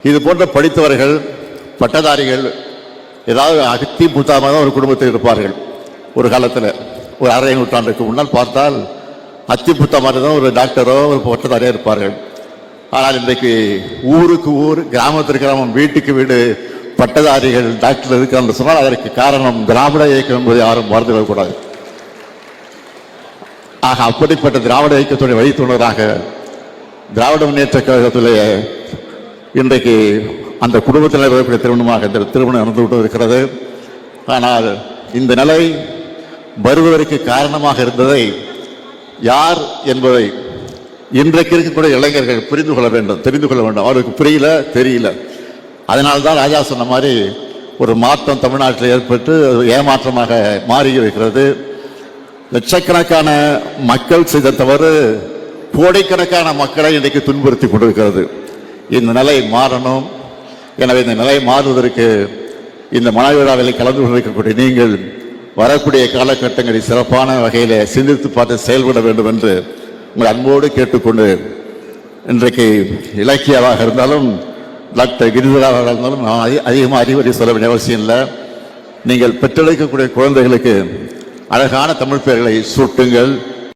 இது போன்ற படித்தவர்கள் பட்டதாரிகள் ஏதாவது அகத்தி புத்தாமாக தான் ஒரு குடும்பத்தில் இருப்பார்கள். ஒரு காலத்தில் ஒரு அரை நூற்றாண்டுக்கு முன்னால் பார்த்தால் அத்தி புத்தா மாதிரி தான் ஒரு டாக்டரோ ஒரு பட்டதாரியாக இருப்பார்கள். ஆனால் இன்றைக்கு ஊருக்கு ஊர், கிராமத்திற்கு கிராமம், வீட்டுக்கு வீடு பட்டதாரிகள் டாக்டர் இருக்கிறான்னு சொன்னால் அதற்கு காரணம் திராவிட இயக்கம் என்பதை யாரும் மறந்து விடக்கூடாது. ஆக அப்படிப்பட்ட திராவிட இயக்கத்துடைய வழித்துணராக திராவிட முன்னேற்ற கழகத்திலே இன்றைக்கு அந்த குடும்பத்தில் இருக்கக்கூடிய திருமணமாக இந்த திருமணம் நடந்து கொண்டு இருக்கிறது. ஆனால் இந்த நிலை வருவதற்கு காரணமாக இருந்ததை யார் என்பதை இன்றைக்கு இருக்கக்கூடிய இளைஞர்கள் புரிந்து கொள்ள வேண்டும், தெரிந்து கொள்ள வேண்டும். அவருக்கு புரியல, தெரியல. அதனால்தான் ராஜா சொன்ன மாதிரி ஒரு மாற்றம் தமிழ்நாட்டில் ஏற்பட்டு ஏமாற்றமாக மாறி இருக்கிறது. லட்சக்கணக்கான மக்கள் செய்த தவறு கோடிக்கணக்கான மக்களை இன்றைக்கு துன்புறுத்தி கொண்டிருக்கிறது. இந்த நிலை மாறணும். எனவே இந்த நிலை மாறுவதற்கு இந்த மனவிழாவில் கலந்து கொண்டிருக்கக்கூடிய நீங்கள் வரக்கூடிய காலகட்டங்களில் சிறப்பான வகையில் சிந்தித்து பார்த்து செயல்பட வேண்டும் என்று உங்கள் அன்போடு கேட்டுக்கொண்டு, இன்றைக்கு இலக்கியாவாக இருந்தாலும் டாக்டர் கிரிதராக இருந்தாலும் நான் அதிகமாக அறிவுரை சொல்ல வேண்டிய அவசியம் இல்லை. நீங்கள் பெற்றெடுக்கக்கூடிய குழந்தைகளுக்கு அழகான தமிழ் பெயர்களை சூட்டுங்கள்.